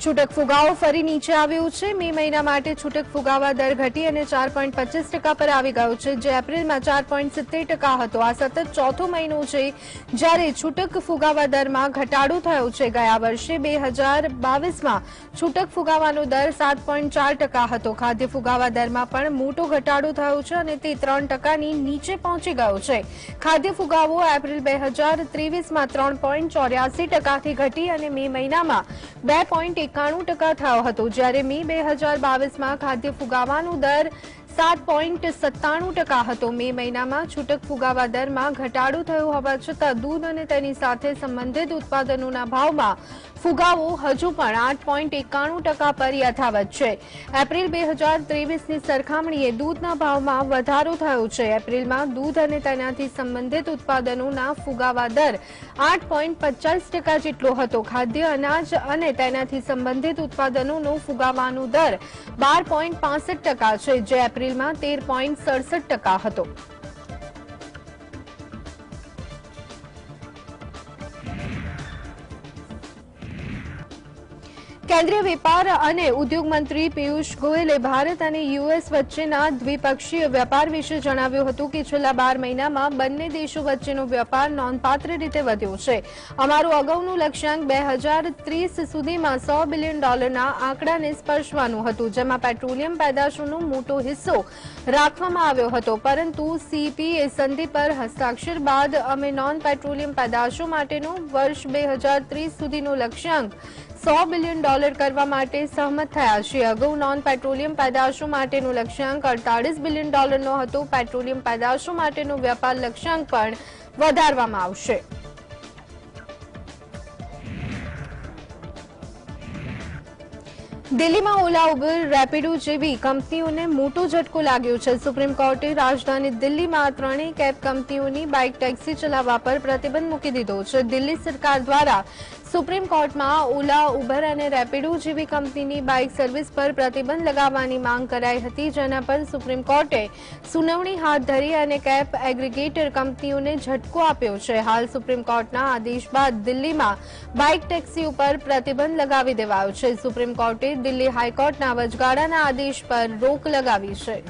છૂટક ફુગાવો ફરી નીચે આવ્યો છે। મે મહિના માટે છૂટક ફુગાવા દર ઘટી અને 4.25% પર આવી ગયો છે, જે એપ્રિલમાં 4.70% હતો। આ સતત ચોથો મહિનો છે જ્યારે છૂટક ફુગાવા દરમાં ઘટાડો થયો છે। ગયા વર્ષે 2022માં છૂટક ફુગાવાનો દર 7.4% હતો। ખાદ્ય ફુગાવા દરમાં પણ મોટો ઘટાડો થયો છે અને તે 3%ની નીચે પહોંચી ગયો છે। ખાદ્ય ફુગાવો એપ્રિલ 2023માં 3.84%થી ઘટી અને મે મહિનામાં 2.91% થયો હતો, જ્યારે મે 2022માં ખાદ્ય ફુગાવાનો દર 7.97% હતો। મે મહિનામાં છૂટક ફુગાવા દરમાં ઘટાડો થયો હોવા છતાં દૂધ અને તેની સાથે સંબંધિત ઉત્પાદનોના ભાવમાં ફુગાવો હજુ પણ 8.91% પર યથાવત છે। એપ્રિલ 2023ની સરખામણીએ દૂધના ભાવમાં વધારો થયો છે। એપ્રિલમાં દૂધ અને તેનાથી સંબંધિત ઉત્પાદનોના ફુગાવા દર 8.50% જેટલો હતો। ખાદ્ય અનાજ અને તેનાથી સંબંધિત ઉત્પાદનોનો ફુગાવાનો દર 12.65% છે, જે એપ્રિલમાં 13.67% હતો। केंद्रीय वेपार અને ઉદ્યોગ મંત્રી પિયુષ ગોયલે ભારત અને યુએસ વચ્ચેના દ્વિપક્ષીય વેપાર વિશે જણાવ્યું હતું કે છેલ્લા 12 મહિનામાં બંને દેશો વચ્ચેનો વેપાર નોંધપાત્ર રીતે વધ્યો છે। અમારું અગાઉનું લક્ષ્યાંક 2030 સુધીમાં $100 બિલિયન આંકડાને સ્પર્શવાનું હતું, જેમાં પેટ્રોલિયમ પેદાશોનો મોટો હિસ્સો રાખવામાં આવ્યો હતો, પરંતુ સીપીએ સંધિ પર હસ્તાક્ષર બાદ અમે નોન પેટ્રોલિયમ પેદાશો માટેનો વર્ષ 2030 સુધીનો લક્ષ્યાંક $100 બિલિયન કરવા માટે સહમત થયા છીએ। અગાઉ નોન પેટ્રોલિયમ પેદાશો માટેનો લક્ષ્યાંક $48 બિલિયન હતો। પેટ્રોલિયમ પેદાશો માટેનો વેપાર લક્ષ્યાંક પણ વધારવામાં આવશે। દિલ્હીમાં ઓલા, ઉબર, રેપિડો જેવી કંપનીઓને મોટો ઝટકો लाग्યો છે। સુપ્રીમ કોર્ટે રાજધાની દિલ્હીમાં આ ત્રણેય કેબ કંપનીઓની બાઇક ટેક્સી ચલાવવા પર પ્રતિબંધ મૂકી દીધો છે। દિલ્હી સરકાર દ્વારા સુપ્રીમ કોર્ટમાં ઓલા, ઉબર અને રેપિડો જેવી કંપનીની બાઇક સર્વિસ પર પ્રતિબંધ લગાવવાની માંગ કરાઈ હતી, જેના પર સુપ્રીમ કોર્ટે સુનાવણી હાથ ધરી અને કેબ એગ્રીગેટર કંપનીઓને ઝટકો આપ્યો છે। હાલ સુપ્રીમ કોર્ટના આદેશ બાદ દિલ્હીમાં બાઇક ટેક્સી ઉપર પ્રતિબંધ લગાવી દેવાયો છે। સુપ્રીમ કોર્ટે દિલ્હી હાઈકોર્ટના વચગાળાના આદેશ પર રોક લગાવી છે।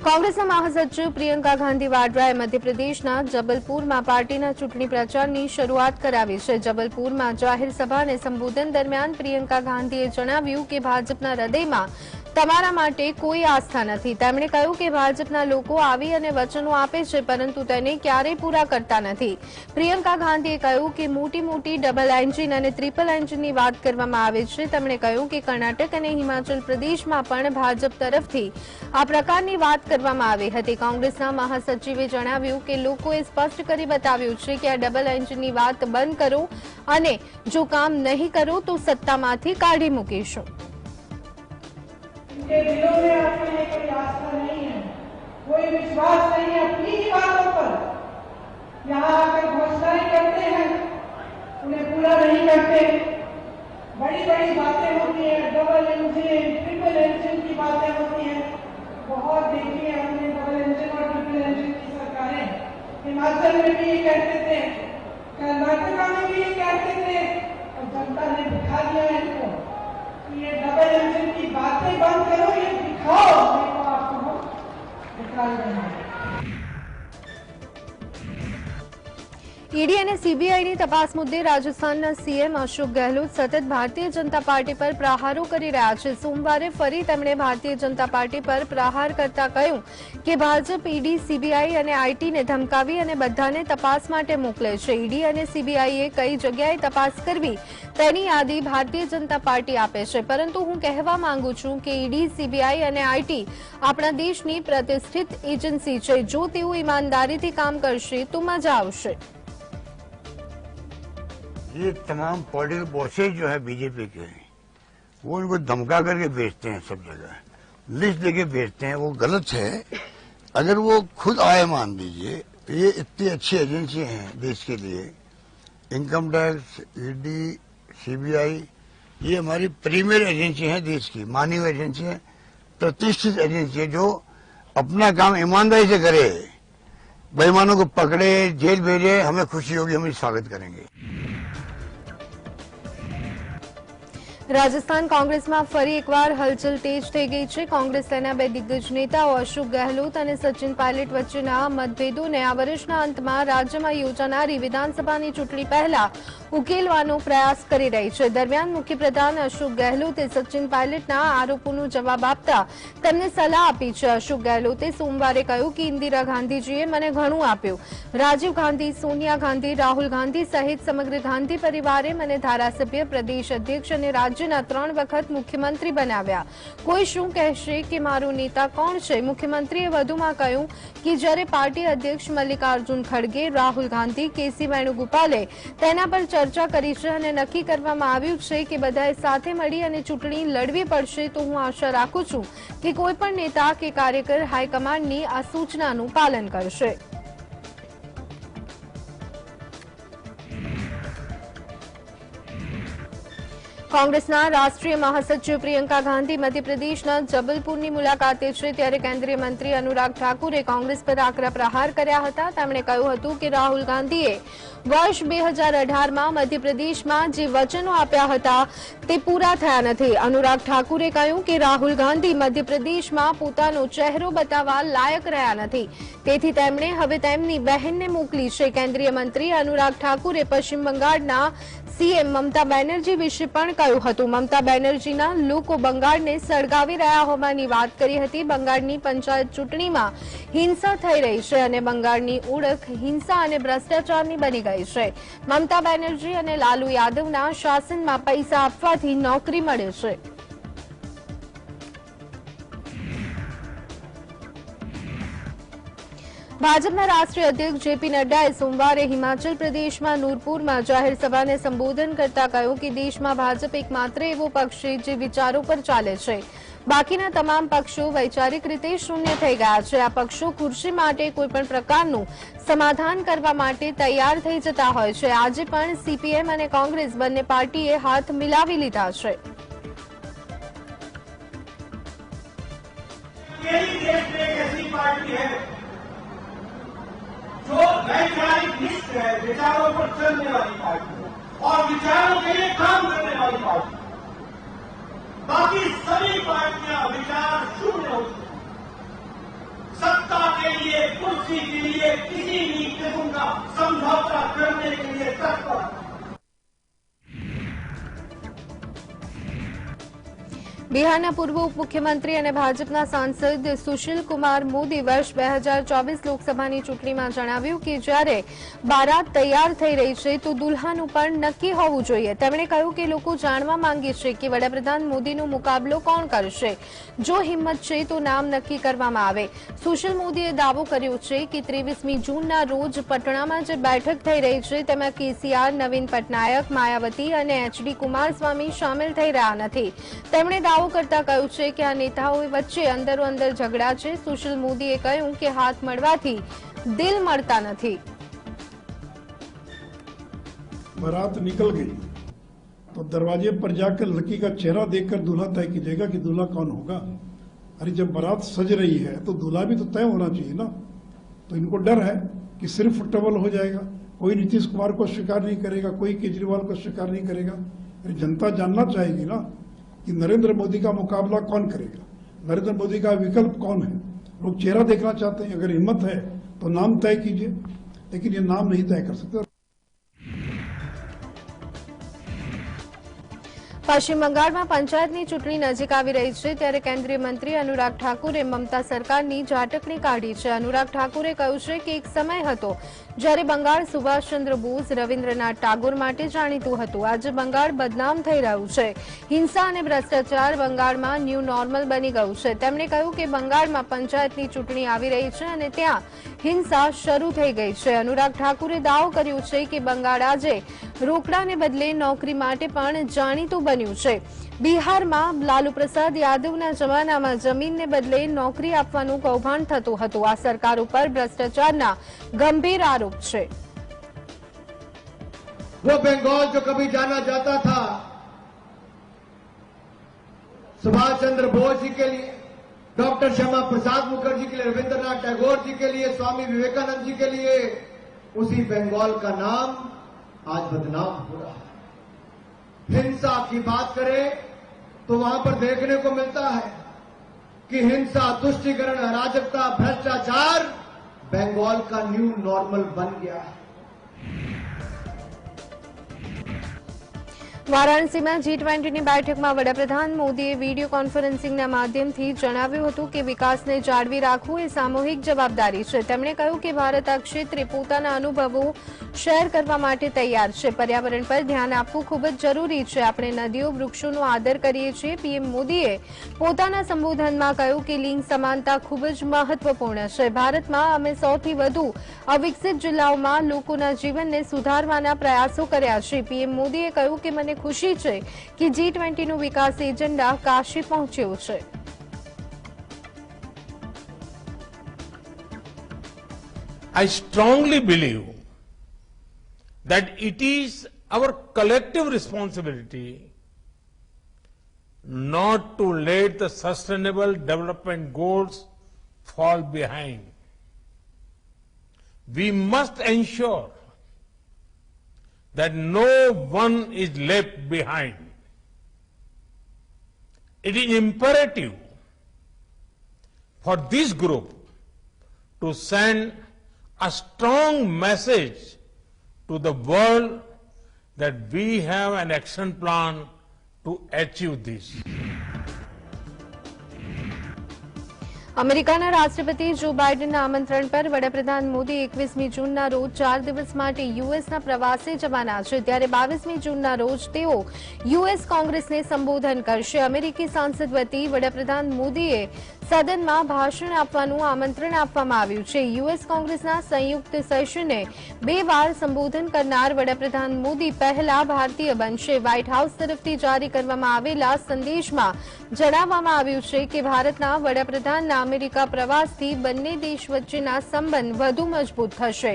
कांग्रेसના महासचिव प्रियंका गांधी वाड्राए मध्यप्रदेशના जबलपुરમાં પાર્ટીના ચૂંટણી પ્રચારની શરૂઆત કરાવી છે। જબલપુરમાં જાહેર સભાને સંબોધન દરમિયાન પ્રિયંકા ગાંધીએ જણાવ્યું કે ભાજપના હૃદયમાં તમારા માટે કોઈ આસ્થા નથી। તેમણે કહ્યું કે ભાજપના લોકો આવી અને વચનો આપે છે, પરંતુ તેને ક્યારેય પૂરા કરતા નથી। પ્રિયંકા ગાંધીએ કહ્યું કે મોટી મોટી ડબલ એન્જિન અને ટ્રિપલ એન્જિનની વાત કરવામાં આવે છે। તેમણે કહ્યું કે કર્ણાટક અને હિમાચલ પ્રદેશમાં પણ ભાજપ તરફથી આ પ્રકારની વાત કરવામાં આવી હતી। કોંગ્રેસના મહાસચિવે જણાવ્યું કે લોકોએ સ્પષ્ટ કરી બતાવ્યું છે કે આ ડબલ એન્જિનની વાત બંધ કરો અને જો કામ નહીં કરો તો સત્તામાંથી કાઢી મૂકીશું। उनके दिलों में आपके लिए कोई आस्था नहीं है, कोई विश्वास नहीं है अपनी ही बातों पर। यहाँ आकर घोषणाएं करते हैं, उन्हें पूरा नहीं करते। बड़ी बड़ी बातें होती हैं, डबल इंजन, ट्रिपल इंजन की बातें होती हैं। बहुत देखी है हमने डबल इंजन और ट्रिपल इंजन की सरकारें। हिमाचल में भी ये कहते थे, कर्नाटक में भी ये कहते थे, और जनता ने दिखा दिया है इनको। ये डबल इंजन की बातें बंद करो, ये दिखाओ, देखो आपको हम निकाल देंगे। ईडी અને સીબીઆઈની તપાસ મુદ્દે રાજસ્થાનના સીએમ અશોક ગેહલોત સતત ભારતીય જનતા પાર્ટી પર પ્રહારો કરી રહ્યા છે। સોમવારે ફરી તેમણે ભારતીય જનતા પાર્ટી પર પ્રહાર કરતા કહ્યું કે ભાજપ ઈડી, સીબીઆઈ અને આઈટીને ધમકાવી અને બધાને તપાસ માટે મોકલે છે। ઈડી અને સીબીઆઈએ કઈ જગ્યાએ તપાસ કરવી તેની યાદી ભારતીય જનતા પાર્ટી આપે છે, પરંતુ હું કહેવા માંગુ છું કે ઈડી, સીબીઆઈ અને આઈટી આપણા દેશની પ્રતિષ્ઠિત એજન્સી છે। જો તેઓ ઈમાનદારીથી કામ કરશે તો મજા આવશે। ये तमाम पॉलिटिकल फोर्सेज जो है बीजेपी के, वो इनको धमका करके बेचते हैं, सब जगह लिस्ट देके बेचते हैं। वो गलत है। अगर वो खुद आए, मान लीजिए, तो ये इतनी अच्छी एजेंसी हैं देश के लिए, इनकम टैक्स, ईडी, सीबीआई, ये हमारी प्रीमियर एजेंसी है देश की, मानी हुई एजेंसी है, प्रतिष्ठित एजेंसी है, जो अपना काम ईमानदारी से करे। बेईमानों को पकड़े, जेल भेजे, हमें खुशी होगी, हम स्वागत करेंगे। રાજસ્થાન કોંગ્રેસમાં ફરી એકવાર હલચલ તેજ થઈ ગઈ છે। કોંગ્રેસના બે દિગ્ગજ નેતાઓ અશોક ગેહલોત અને સચિન પાયલટ વચ્ચેના મતભેદોને આ વર્ષના અંતમાં રાજ્યમાં યોજાનારી વિધાનસભાની ચૂંટણી પહેલા ઉકેલવાનો પ્રયાસ કરી રહી છે। દરમિયાન મુખ્યપ્રધાન અશોક ગેહલોતે સચિન પાયલટના આરોપોનો જવાબ આપતા તેમને સલાહ આપી છે। અશોક ગેહલોતે સોમવારે કહ્યું કે ઇન્દિરા ગાંધીજીએ મને ઘણું આપ્યું। રાજીવ ગાંધી, સોનિયા ગાંધી, રાહુલ ગાંધી સહિત સમગ્ર ગાંધી પરિવારે મને ધારાસભ્ય, પ્રદેશ અધ્યક્ષ અને રાજ્યના 3 વખત મુખ્યમંત્રી બનાવ્યા। કોઈ શું કહેશે કે મારો નેતા કોણ છે? મુખ્યમંત્રીએ વધુમાં કહ્યું કે જ્યારે પાર્ટી અધ્યક્ષ મલ્લિકાર્જુન ખડગે, રાહુલ ગાંધી, કેસી વેણુગોપાલે તેના પર ચર્ચા કરી છે અને નક્કી કરવામાં આવ્યું છે કે બધાએ સાથે મળી અને ચૂંટણી લડવી પડશે। તો હું આશા રાખું છું કે કોઈ પણ નેતા કે કાર્યકર હાઈકમાન્ડની આ સૂચનાનું પાલન કરશે। કોંગ્રેસના રાષ્ટ્રીય મહાસચિવ પ્રિયંકા ગાંધી મધ્યપ્રદેશના જબલપુરની મુલાકાતે છે, ત્યારે કેન્દ્રીય મંત્રી અનુરાગ ઠાકુરે કોંગ્રેસ પર આકરા પ્રહાર કર્યા હતા। તેમણે કહ્યું હતું કે રાહુલ ગાંધીએ વર્ષ 2018માં મધ્યપ્રદેશમાં જે વચનો આપ્યા હતા તે પૂરા થયા નથી। અનુરાગ ઠાકુરે કહ્યું કે રાહુલ ગાંધી મધ્યપ્રદેશમાં પોતાનો ચહેરો બતાવવા લાયક રહ્યા નથી, તેથી તેમણે હવે તેમની બહેનને મોકલી છે। કેન્દ્રીય મંત્રી અનુરાગ ઠાકુરે પશ્ચિમ બંગાળના સીએમ મમતા બેનર્જી વિશે પણ કહ્યું હતું। મમતા બેનર્જીના લોકો બંગાળને સળગાવી રહ્યા હોવાની વાત કરી હતી। બંગાળની પંચાયત ચૂંટણીમાં હિંસા થઈ રહી છે અને બંગાળની ઓળખ હિંસા અને ભ્રષ્ટાચારની બની ગઈ છે। મમતા બેનર્જી અને લાલુ યાદવના શાસનમાં પૈસા આપવાથી નોકરી મળે છે। ભાજપના રાષ્ટ્રીય અધ્યક્ષ જેપી નડ્ડાએ સોમવારે હિમાચલ પ્રદેશમાં નૂરપુરમાં જાહેર સભાને સંબોધન કરતા કહ્યું કે દેશમાં ભાજપ એકમાત્ર એવો પક્ષ છે જે વિચારો પર ચાલે છે। બાકીના તમામ પક્ષો વૈચારિક રીતે શૂન્ય થઈ ગયા છે। આ પક્ષો ખુરશી માટે કોઈપણ પ્રકારનું સમાધાન કરવા માટે તૈયાર થઈ જતા હોય છે। આજે પણ સીપીએમ અને કોંગ્રેસ બંને પાર્ટીએ હાથ મિલાવી લીધા છે। जो वैचारिक निष्ठ है, विचारों पर चलने वाली पार्टी है और विचारों के लिए काम करने वाली पार्टी। बाकी सभी पार्टियां विचार शून्य होती हैं। सत्ता के लिए, कुर्सी के लिए किसी भी किस्म का समझौता करने के लिए तत्पर। બિહારના પૂર્વ ઉપમુખ્યમંત્રી અને ભાજપના સાંસદ સુશીલ કુમાર મોદી વર્ષ 2024 લોકસભાની ચૂંટણીમાં જણાવ્યું કે જ્યારે બારાત તૈયાર થઈ રહી છે તો દુલ્હાનું પણ નક્કી હોવું જોઈએ। તેમણે કહ્યું કે લોકો જાણવા માંગે છે કે વડાપ્રધાન મોદીનો મુકાબલો કોણ કરશે। જો હિંમત છે તો નામ નક્કી કરવામાં આવે। સુશીલ મોદીએ દાવો કર્યો છે કે 23મી જૂનના રોજ પટણામાં જે બેઠક થઈ રહી છે તેમાં કેસીઆર, નવીન પટનાયક, માયાવતી અને એચડી કુમારસ્વામી સામેલ થઈ રહ્યા નથી। તેમણે દાવો કરતા કહ્યું છે કે આ નેતાઓ વચ્ચે અંદરો-અંદર ઝઘડા છે। સુશીલ મોદીએ કહ્યું કે હાથ મળવાથી દિલ મળતા નથી। बारात निकल गई तो दरवाजे पर जाकर लड़की का चेहरा देखकर दूल्हा तय कीजिएगा कि दूल्हा कौन होगा। अरे जब बारात सज रही है तो दूल्हा भी तो तय होना चाहिए ना। तो इनको डर है कि सिर्फ टवल हो जाएगा, कोई नीतीश कुमार को स्वीकार नहीं करेगा, कोई केजरीवाल को स्वीकार नहीं करेगा। अरे जनता जानना चाहेगी ना कि नरेंद्र मोदी का मुकाबला कौन करेगा, नरेंद्र मोदी का विकल्प कौन है। लोग चेहरा देखना चाहते हैं। अगर हिम्मत है तो नाम तय कीजिए, लेकिन ये नाम नहीं तय कर सकते। પશ્ચિમ બંગાળમાં પંચાયતની ચૂંટણી નજીક આવી રહી છે, ત્યારે કેન્દ્રીય મંત્રી અનુરાગ ઠાકુરે મમતા સરકારની ઝાટકણી કાઢી છે। અનુરાગ ઠાકુરે કહ્યું છે કે એક સમય હતો જ્યારે બંગાળ સુભાષચંદ્ર બોઝ, રવિન્દ્રનાથ ટાગોર માટે જાણીતું હતું। આજે બંગાળ બદનામ થઈ રહ્યું છે। હિંસા અને ભ્રષ્ટાચાર બંગાળમાં ન્યૂ નોર્મલ બની ગયું છે। તેમણે કહ્યું કે બંગાળમાં પંચાયતની ચૂંટણી આવી રહી છે અને ત્યાં હિંસા શરૂ થઈ ગઈ છે। અનુરાગ ઠાકુરે દાવો કર્યો છે કે બંગાળ આજે રોકડાને બદલે નોકરી માટે પણ જાણીતું બન્યું છે। બિહારમાં લાલુ પ્રસાદ યાદવના જમાનામાં જમીનને બદલે નોકરી આપવાનું કૌભાંડ થતું હતું। આ સરકાર ઉપર ભ્રષ્ટાચારના ગંભીર આરોપ છે। वो बंगाल जो कभी जाना जाता था, सुभाष चंद्र बोस जी के लिए, डॉक्टर श्यामा प्रसाद मुखर्जी के लिए, रविंद्रनाथ टैगोर जी के लिए, स्वामी विवेकानंद जी के लिए, उसी बंगाल का नाम आज बदनाम हो रहा है। हिंसा की बात करें तो वहां पर देखने को मिलता है कि हिंसा, तुष्टीकरण, अराजकता, भ्रष्टाचार बंगाल का न्यू नॉर्मल बन गया है। વારાણસીમાં G20ની બેઠકમાં વડાપ્રધાન મોદીએ વિડીયો કોન્ફરન્સિંગના માધ્યમથી જણાવ્યું હતું કે વિકાસને જાળવી રાખવું એ સામૂહિક જવાબદારી છે। તેમણે કહ્યું કે ભારત આ ક્ષેત્રે પોતાના અનુભવો શેર કરવા માટે તૈયાર છે। પર્યાવરણ પર ધ્યાન આપવું ખૂબ જ જરૂરી છે। આપણે નદીઓ, વૃક્ષોનો આદર કરીએ છીએ। પીએમ મોદીએ પોતાના સંબોધનમાં કહ્યું કે લિંગ સમાનતા ખૂબ જ મહત્વપૂર્ણ છે। ભારતમાં અમે સૌથી વધુ અવિકસિત જિલ્લાઓમાં લોકોના જીવનને સુધારવાના પ્રયાસો કર્યા છે। પીએમ મોદીએ કહ્યું કે મને खुशी है कि G20 विकास एजेंडा काशी पहुंच्यो है। I strongly believe that it is our collective responsibility not to let the sustainable development goals fall behind. We must ensure that no one is left behind. It is imperative for this group to send a strong message to the world that we have an action plan to achieve this. અમેરિકાના રાષ્ટ્રપતિ જો બાઇડનના આમંત્રણ પર વડાપ્રધાન મોદી 21મી જૂનના રોજ 4 દિવસ માટે યુએસના પ્રવાસે જવાના છે। ત્યારે 22મી જૂનના રોજ તેઓ યુએસ કોંગ્રેસને સંબોધન કરશે। અમેરિકી સાંસદ વતી વડાપ્રધાન મોદીએ સદનમાં ભાષણ આપવાનું આમંત્રણ આપવામાં આવ્યું છે। યુએસ કોંગ્રેસના સંયુક્ત સેશને 2 વાર સંબોધન કરનાર વડાપ્રધાન મોદી પહેલા ભારતીય બનશે। વ્હાઇટ હાઉસ તરફથી જારી કરવામાં આવેલા સંદેશમાં જણાવવામાં આવ્યું છે કે ભારતના વડાપ્રધાનના અમેરિકા પ્રવાસથી બંને દેશ વચ્ચેના સંબંધ વધુ મજબૂત થશે।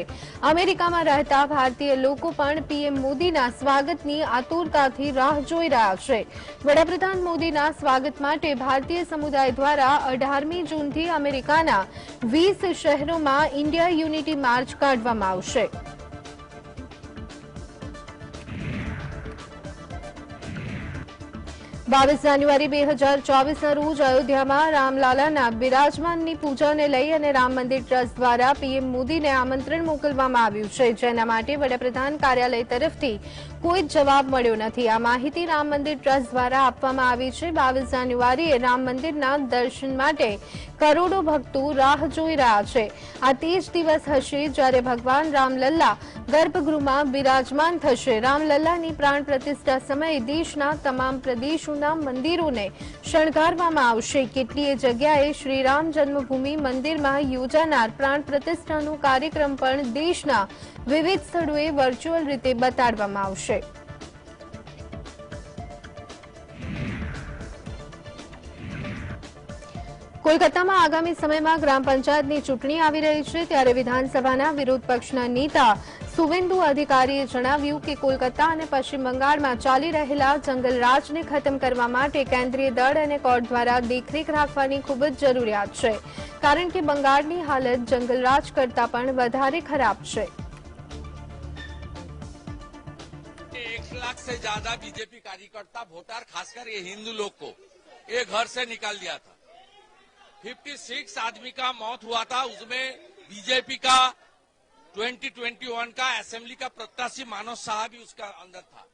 અમેરિકામાં રહેતા ભારતીય લોકો પણ પીએમ મોદીના સ્વાગતની આતુરતાથી રાહ જોઈ રહ્યા છે। વડાપ્રધાન મોદીના સ્વાગત માટે ભારતીય સમુદાય દ્વારા 18મી જૂનથી અમેરિકાના 20 શહેરોમાં ઇન્ડિયા યુનિટી માર્ચ કાઢવામાં આવશે। बावीस जान्युआरी 2024 रोज अयोध्या में रामलालाना बिराजमाननी पूजाने लई अने राम मंदिर ट्रस्ट द्वारा पीएम मोदी ने आमंत्रण मोकलवामां आव्युं छे, जेना माटे वडाप्रधान कार्यालय तरफथी कोई जवाब मळ्यो नथी। आ माहिती राम मंदिर ट्रस्ट द्वारा आपवामां आवी छे। 22 जान्युआरीए राम मंदिरना दर्शन माटे करोड़ो भक्तो राह जोई रह्या छे। आ ते ज दिवस हशे ज्यारे भगवान रामलल्ला गर्भगृहमां बिराजमान थशे। रामलल्लानी प्राण प्रतिष्ठा समये देशना तमाम प्रदेशोना मंदिरोने शणगारवामां आवशे। केटलीय जग्याए श्रीराम जन्मभूमि मंदिरमां योजानार प्राण प्रतिष्ठानो कार्यक्रम पण देशना विविध स्थळोए वर्च्युअल रीते बताडवामां आवशे। कोलकातामां आगामी समयमां ग्राम पंचायतनी चूंटणी आवी रही छे, त्यारे विधानसभाना विरोध पक्षना नेता सुवेंदु अधिकारीए जणाव्युं के कोलकाता अने पश्चिम बंगाळमां चाली रहेला जंगलराजने खत्म करवा माटे केन्द्रीय दळ अने कोर्ट द्वारा देखरेख राखवानी खूब ज जरूरियात छे, कारण के बंगाळनी हालत जंगलराज करता पण वधारे खराब छे। 1 लाख से ज्यादा बीजेपी कार्यकर्ता वोटर, खासकर ये हिंदू लोग को ये घर से निकाल दिया था। 56 आदमी का मौत हुआ था, उसमें बीजेपी का 2021 का असेंबली का प्रत्याशी मानव शाह भी उसका अंदर था।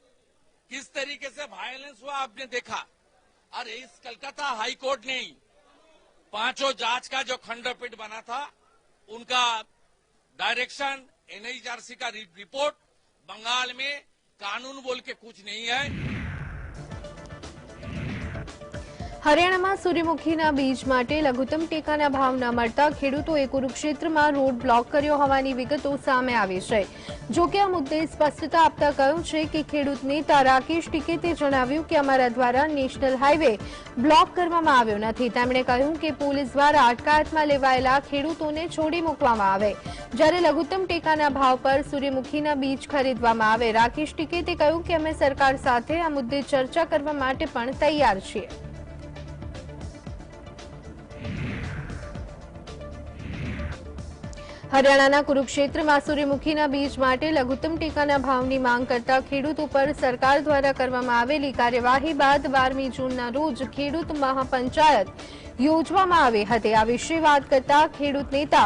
किस तरीके से वायलेंस हुआ आपने देखा। और इस कलकत्ता हाई कोर्ट ने 5 जज का जो खंडपीठ बना था, उनका डायरेक्शन, एनएचआरसी का रिपोर्ट, बंगाल में कानून बोल के कुछ नहीं है। हरियाणामां सूर्यमुखीना बीज माटे लघुत्तम टेकाना भाव न मळता खेडूतोए कुरुक्षेत्रमां रोड ब्लॉक कर्यो होवानी विगतो सामे आवी छे। जो के आ मुद्दे स्पष्टता आपता कह्युं छे के खेडूत नेता राकेश टिकेते जणाव्युं के अमारा द्वारा नेशनल हाईवे ब्लॉक करवामां आव्यो नथी। તેમણે કહ્યું કે પોલીસ દ્વારા અટકાયતમાં લેવાયેલા ખેડૂતોને છોડી મૂકવામાં આવે, જ્યારે લઘુત્તમ ટેકાના ભાવ પર સૂર્યમુખીના બીજ ખરીદવામાં આવે। રાકેશ ટિકેતે કહ્યું કે અમે સરકાર સાથે આ મુદ્દે ચર્ચા કરવા માટે પણ તૈયાર છીએ। હરિયાણાના કુરુક્ષેત્રમાં સૂર્યમુખીના બીજ માટે લઘુત્તમ ટેકાના ભાવની માંગ કરતા ખેડૂતો પર સરકાર દ્વારા કરવામાં આવેલી કાર્યવાહી બાદ 12મી જૂનના રોજ ખેડૂત મહાપંચાયત યોજવામાં આવી હતી। આ વિશે વાત કરતા ખેડૂત નેતા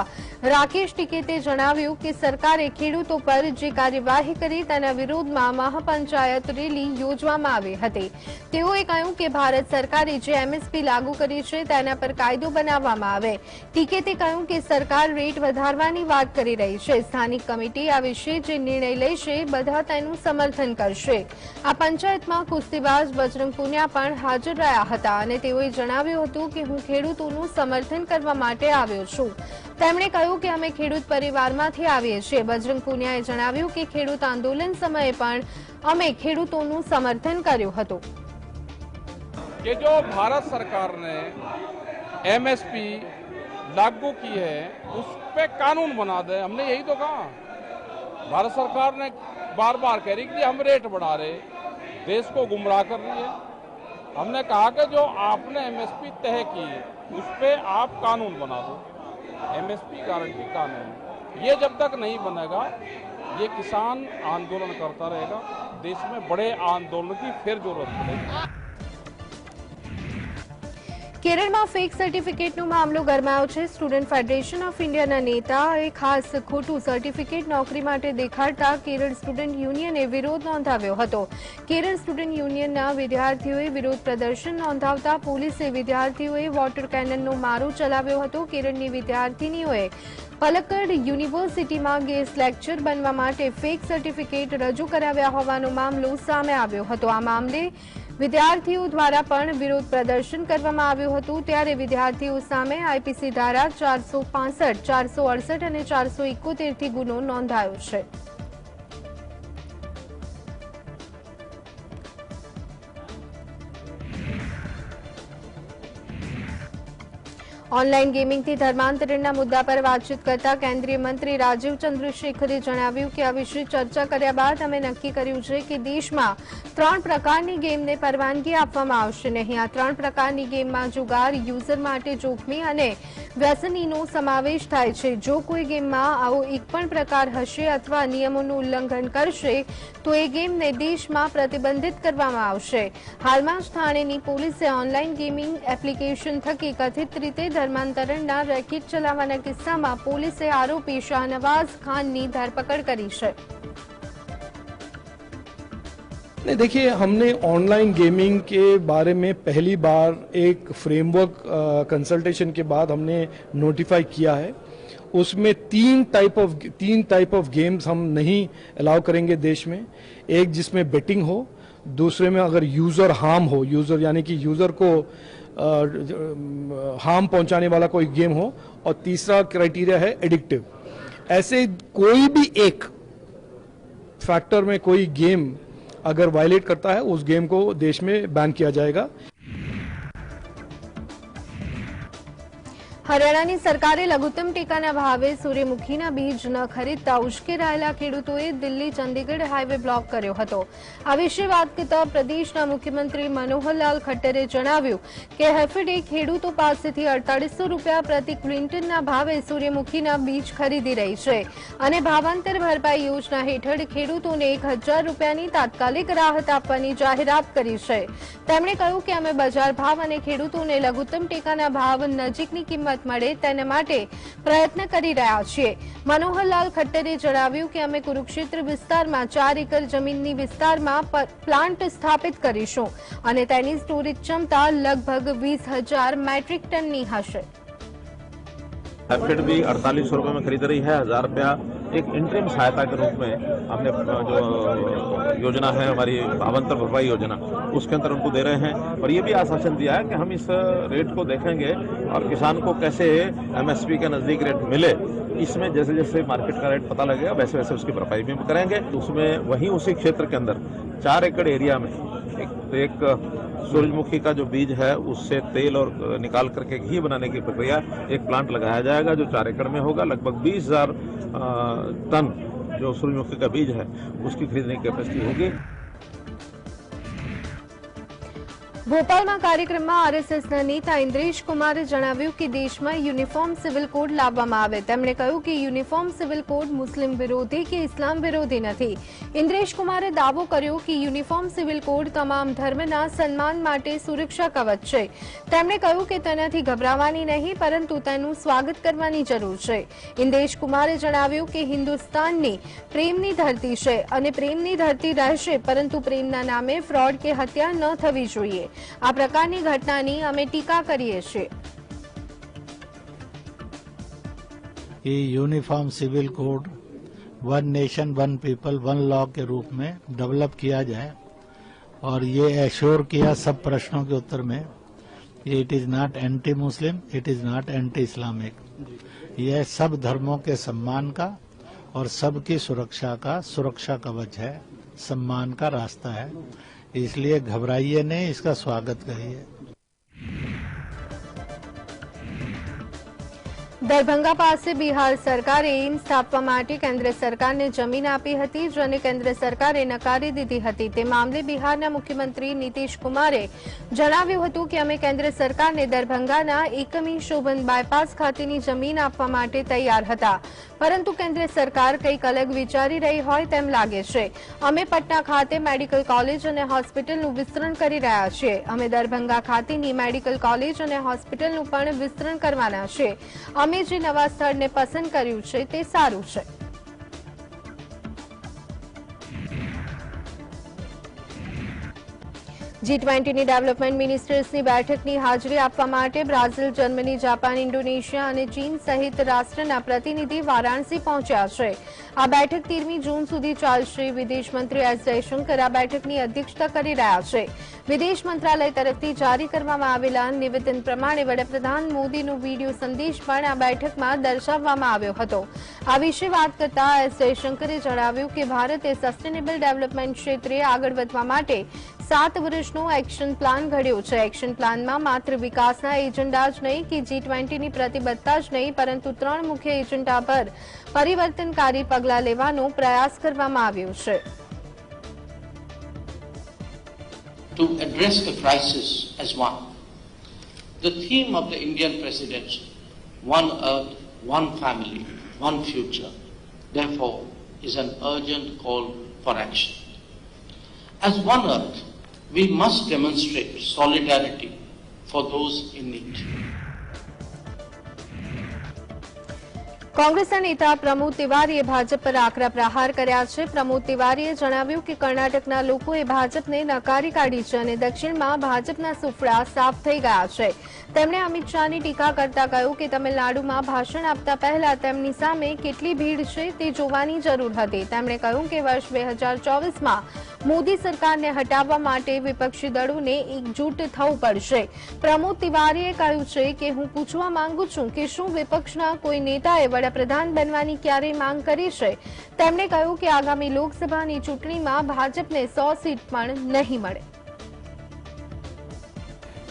રાકેશ ટિકેતે જણાવ્યું કે સરકારે ખેડૂતો પર જે કાર્યવાહી કરી તેના વિરોધમાં મહાપંચાયત રેલી યોજવામાં આવી હતી। તેઓએ કહ્યું કે ભારત સરકારે જે એમએસપી લાગુ કરી છે તેના પર કાયદો બનાવવામાં આવે। ટિકેતે કહ્યું કે સરકાર રેટ વધારવાની વાત કરી રહી છે। સ્થાનિક કમિટી આ વિશે જે નિર્ણય લેશે બધા તેનું સમર્થન કરશે। આ પંચાયતમાં કુસ્તીબાજ બજરંગ પુનિયા પણ હાજર રહ્યા હતા અને તેઓએ જણાવ્યું હતું કે હું ખેડૂતોનું સમર્થન કરવા માટે આવ્યો છું। તેમણે કહ્યું કે અમે ખેડૂત પરિવારમાંથી આવીએ છીએ। બજરંગ પુનિયાએ જણાવ્યું કે ખેડૂત આંદોલન સમયે પણ અમે ખેડૂતોનું સમર્થન કર્યું હતું। कि जो भारत सरकार ने एमएसपी लागू की है उस पे कानून बना दे। हमने यही तो कहा। भारत सरकार ने बार बार कह रही कि हम रेट बढ़ा रहे, देश को गुमराह कर रही है। हमने कहा कि जो आपने एमएसपी तय की उस पे आप कानून बना दो, एमएसपी गारंटी कानून। ये जब तक नहीं बनेगा ये किसान आंदोलन करता रहेगा। देश में बड़े आंदोलन की फिर जरूरत पड़ेगी। કેરળમાં ફેક સર્ટિફિકેટનો મામલો ગરમાયો છે। સ્ટુડન્ટ ફેડરેશન ઓફ ઇન્ડિયાના નેતાએ ખાસ ખોટું સર્ટિફિકેટ નોકરી માટે દેખાડતા કેરળ સ્ટુડન્ટ યુનિયને વિરોધ નોંધાવ્યો હતો। કેરળ સ્ટુડન્ટ યુનિયનના વિદ્યાર્થીઓએ વિરોધ પ્રદર્શન નોંધાવતા પોલીસે વિદ્યાર્થીઓએ વોટર કેનનનો મારો ચલાવ્યો હતો। કેરળની વિદ્યાર્થીનીઓએ પલક્કડ યુનિવર્સિટીમાં ગેસ્ટ લેક્ચર બનવા માટે ફેક સર્ટિફિકેટ રજૂ કરાવ્યા હોવાનો મામલો સામે આવ્યો હતો। આ મામલે વિદ્યાર્થીઓ દ્વારા પણ વિરોધ પ્રદર્શન કરવામાં આવ્યું હતું। ત્યારે વિદ્યાર્થીઓ સામે આઈપીસી ધારા 465, 468 અને 471 થી ગુનો નોંધાયો છે। ઓનલાઈન ગેમિંગથી ધર્માંતરણના મુદ્દા પર વાતચીત કરતા કેન્દ્રીય મંત્રી રાજીવ ચંદ્રશેખરે જણાવ્યું કે આ વિશે ચર્ચા કર્યા બાદ અમે નક્કી કર્યું છે કે દેશમાં 3 પ્રકારની ગેમને પરવાનગી આપવામાં આવશે નહીં। આ 3 પ્રકારની ગેમમાં જુગાર, યુઝર માટે જોખમી અને વ્યસનીનો સમાવેશ થાય છે। જો કોઈ ગેમમાં આવો એક પણ પ્રકાર હશે અથવા નિયમોનું ઉલ્લંઘન કરશે તો એ ગેમને દેશમાં પ્રતિબંધિત કરવામાં આવશે। હાલમાં જ થાણેની પોલીસે ઓનલાઈન ગેમિંગ એપ્લિકેશન થકી કથિત રીતે ધર્માંતરણના રેકેટ ચલાવવાના કિસ્સામાં પોલીસે આરોપી શાહનવાઝ ખાનની ધરપકડ કરી છે। नहीं, देखिए हमने ऑनलाइन गेमिंग के बारे में पहली बार एक फ्रेमवर्क कंसल्टेशन के बाद हमने नोटिफाई किया है। उसमें तीन टाइप ऑफ गेम्स हम नहीं अलाउ करेंगे देश में। एक जिसमें बेटिंग हो, दूसरे में अगर यूजर हार्म हो, यूजर यानी कि यूजर को हार्म पहुंचाने वाला कोई गेम हो, और तीसरा क्राइटेरिया है एडिक्टिव। ऐसे कोई भी एक फैक्टर में कोई गेम अगर वायलेट करता है उस गेम को देश में बैन किया जाएगा। હરિયાણાની સરકારે લઘુત્તમ ટેકાના ભાવે સૂર્યમુખીના બીજ ન ખરીદતા ઉશ્કેરાયેલા ખેડૂતોએ દિલ્હી ચંદીગઢ હાઈવે બ્લોક કર્યો હતો। આ વિશે વાત કરતા પ્રદેશના મુખ્યમંત્રી મનોહરલાલ ખટ્ટરે જણાવ્યું કે હેફેડે ખેડૂતો પાસેથી 4800 રૂપિયા પ્રતિ ક્વિન્ટલના ભાવે સૂર્યમુખીના બીજ ખરીદી રહી છે અને ભાવાંતર ભરપાઈ યોજના હેઠળ ખેડૂતોને 1000 રૂપિયાની તાત્કાલિક રાહત આપવાની જાહેરાત કરી છે। તેમણે કહ્યું કે અમે બજાર ભાવ અને ખેડૂતોને લઘુત્તમ ટેકાના ભાવ નજીકની કિંમત મળે તેના માટે પ્રયત્ન કરી રહ્યા છીએ। મનોહરલાલ ખટ્ટરે જણાવ્યું કે અમે કુરુક્ષેત્ર વિસ્તારમાં 4 એકર જમીનની વિસ્તારમાં પ્લાન્ટ સ્થાપિત કરીશું અને તેની સ્ટોરેજ ક્ષમતા લગભગ 20,000 મેટ્રિક ટનની હશે। हैफेड भी 4800 रुपये में खरीद रही है। 1000 रुपया एक इंटरिम सहायता के रूप में हमने जो योजना है हमारी भावांतर भरपाई योजना उसके अंदर उनको दे रहे हैं। और ये भी आश्वासन दिया है कि हम इस रेट को देखेंगे और किसान को कैसे एमएसपी के नजदीक रेट मिले, इसमें जैसे जैसे मार्केट का रेट पता लगेगा वैसे वैसे उसकी भरपाई भी करेंगे। उसमें वहीं उसी क्षेत्र के अंदर 4 एकड़ एरिया में एक सूरजमुखी का जो बीज है उससे तेल और निकाल करके घी बनाने की प्रक्रिया एक प्लांट लगाया जाएगा जो 4 एकड़ में होगा। लगभग 20,000 टन जो सूरजमुखी का बीज है उसकी खरीदने की कैपेसिटी होगी। ભોપાલમાં કાર્યક્રમમાં આરએસએસના નેતા ઇન્દ્રેશ કુમારે જણાવ્યું કે દેશમાં યુનિફોર્મ સિવિલ કોડ લાવવામાં આવે. તેમણે કહ્યું કે યુનિફોર્મ સિવિલ કોડ મુસ્લિમ વિરોધી કે ઇસ્લામ વિરોધી નથી. ઇન્દ્રેશ કુમારે દાવો કર્યો કે યુનિફોર્મ સિવિલ કોડ તમામ ધર્મના સન્માન માટે સુરક્ષા કવચ છે. તેમણે કહ્યું કે તેનાથી ગભરાવાની નહીં પરંતુ તેનું સ્વાગત કરવાની જરૂર છે. ઇન્દ્રેશ કુમારે જણાવ્યું કે હિન્દુસ્તાનની પ્રેમની ધરતી છે અને પ્રેમની ધરતી રહેશે, પરંતુ પ્રેમના નામે ફ્રોડ કે હત્યા ન થવી જોઈએ. આ પ્રકારની ઘટનાની અમે ટીકા કરીએ છીએ. ये uniform civil code one nation one people one law के रूप में डेवलप किया जाए और ये एश्योर किया सब प्रश्नों के उत्तर में it is not anti Muslim, it is not anti Islamic. यह सब धर्मों के सम्मान का और सबकी सुरक्षा का सुरक्षा कवच है, सम्मान का रास्ता है. इसलिए घबराइए नहीं, इसका स्वागत करिए. દરભંગા પાસે બિહાર સરકારે એઇમ્સ સ્થાપવા માટે કેન્દ્ર સરકારને જમીન આપી હતી, જેને કેન્દ્ર સરકારે નકારી દીધી હતી. તે મામલે બિહારના મુખ્યમંત્રી નીતિશ કુમારે જણાવ્યું હતું કે અમે કેન્દ્ર સરકારને દરભંગાના એકમી શોભન બાયપાસ ખાતેની જમીન આપવા માટે તૈયાર હતા, પરંતુ કેન્દ્ર સરકાર કંઈક અલગ વિચારી રહી હોય તેમ લાગે છે. અમે પટના ખાતે મેડિકલ કોલેજ અને હોસ્પિટલનું વિસ્તરણ કરી રહ્યા છીએ. અમે દરભંગા ખાતેની મેડિકલ કોલેજ અને હોસ્પિટલનું પણ વિસ્તરણ કરવાના છીએ. અમે જે નવા સ્થળને પસંદ કર્યું છે તે સારું છે. G20ની ડેવલપમેન્ટ મિનિસ્ટર્સની બેઠકની હાજરી આપવા માટે બ્રાઝિલ, જર્મની, જાપાન, ઇન્ડોનેશિયા અને ચીન સહિત રાષ્ટ્રના પ્રતિનિધિ વારાણસી પહોંચ્યા છે. આ બેઠક 13મી જૂન સુધી ચાલશે. વિદેશ મંત્રી એસ જયશંકર આ બેઠકની અધ્યક્ષતા કરી રહ્યા છે. વિદેશ મંત્રાલય તરફથી જારી કરવામાં આવેલા નિવેદન પ્રમાણે વડાપ્રધાન મોદીનો વિડીયો સંદેશ પણ આ બેઠકમાં દર્શાવવામાં આવ્યો હતો. આ વિશે વાત કરતા એસ જયશંકરે જણાવ્યું કે ભારતે સસ્ટેનેબલ ડેવલપમેન્ટ ક્ષેત્રે આગળ વધવા માટે 7 વર્ષનો એક્શન પ્લાન ઘડ્યો છે. એક્શન પ્લાનમાં માત્ર વિકાસના એજન્ડા જ નહીં કે G20ની પ્રતિબદ્ધતા જ નહીં, પરંતુ 3 મુખ્ય એજન્ડા પર પરિવર્તનકારી પગલાં લેવાનો પ્રયાસ કરવામાં આવ્યો છે. To address the crisis as one. The theme of the Indian presidency, one earth, one family, one future, therefore is an urgent call for action. As one earth, we must demonstrate solidarity for those in need. કોંગ્રેસના નેતા પ્રમોદ તિવારીએ ભાજપ પર આકરા પ્રહાર કર્યા છે. પ્રમોદ તિવારીએ જણાવ્યું કે કર્ણાટકના લોકોએ ભાજપને નકારી કાઢી છે અને દક્ષિણમાં ભાજપના સુફડા સાફ થઈ ગયા છે. તેમણે અમિત શાહની ટીકા કરતા કહ્યું કે તમિલનાડુમાં ભાષણ આપતા પહેલા તેમની સામે કેટલી ભીડ છે તે જોવાની જરૂર હતી. તેમણે કહ્યું કે વર્ષ 2024માં મોદી સરકારને હટાવવા માટે વિપક્ષી દળોને એકજૂટ થવું પડશે. પ્રમોદ તિવારીએ કહ્યું છે કે હું પૂછવા માંગુ છું કે શું વિપક્ષના કોઈ નેતાએ વડાપ્રધાન બનવાની ક્યારેય માંગ કરી છે? તેમણે કહ્યું કે આગામી લોકસભાની ચૂંટણીમાં ભાજપને 100 સીટ પણ નહીં મળે.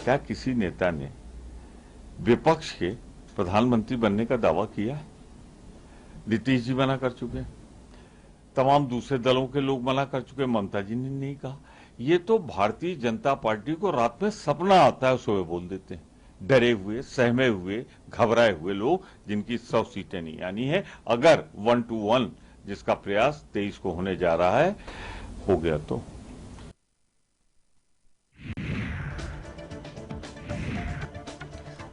क्या किसी नेता ने विपक्ष के प्रधानमंत्री बनने का दावा किया? नीतीश जी मना कर चुके, तमाम दूसरे दलों के लोग मना कर चुके, ममता जी ने नहीं कहा. ये तो भारतीय जनता पार्टी को रात में सपना आता है, सुबह बोल देते हैं. डरे हुए, सहमे हुए, घबराए हुए लोग जिनकी 100 सीटें नहीं आनी है. अगर 1 to 1 जिसका प्रयास 23 को होने जा रहा है हो गया तो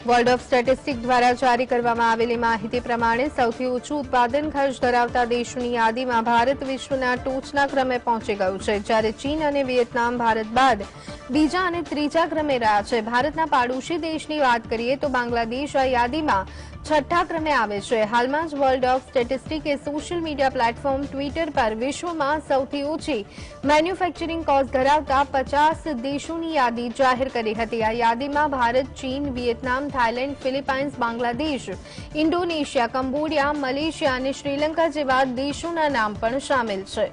વર્લ્ડ ઓફ સ્ટેટિસ્ટિક્સ દ્વારા જારી કરવામાં આવેલી માહિતી પ્રમાણે સૌથી ઓછું ઉત્પાદન ખર્ચ ધરાવતા દેશોની યાદીમાં ભારત વિશ્વના ટોચના ક્રમે પહોંચી ગયું છે, જ્યારે ચીન અને વિયેતનામ ભારત બાદ બીજા અને ત્રીજા ક્રમે રહ્યા છે. ભારતના પાડોશી દેશની વાત કરીએ તો બાંગ્લાદેશ આ યાદીમાં 6ઠ્ઠા ક્રમે આવે છે. હાલમાં જ વર્લ્ડ ઓફ સ્ટેટિસ્ટિક્સે સોશિયલ મીડિયા પ્લેટફોર્મ ટ્વિટર પર વિશ્વમાં સૌથી ઓછી મેન્યુફેક્ચરિંગ કોસ્ટ ધરાવતા 50 દેશોની યાદી જાહેર કરી હતી. આ યાદીમાં ભારત, ચીન, Vietnam, Thailand, Philippines, Bangladesh, Indonesia, Cambodia, Malaysia અને શ્રીલંકા જેવા દેશોના નામ પણ સામેલ છે.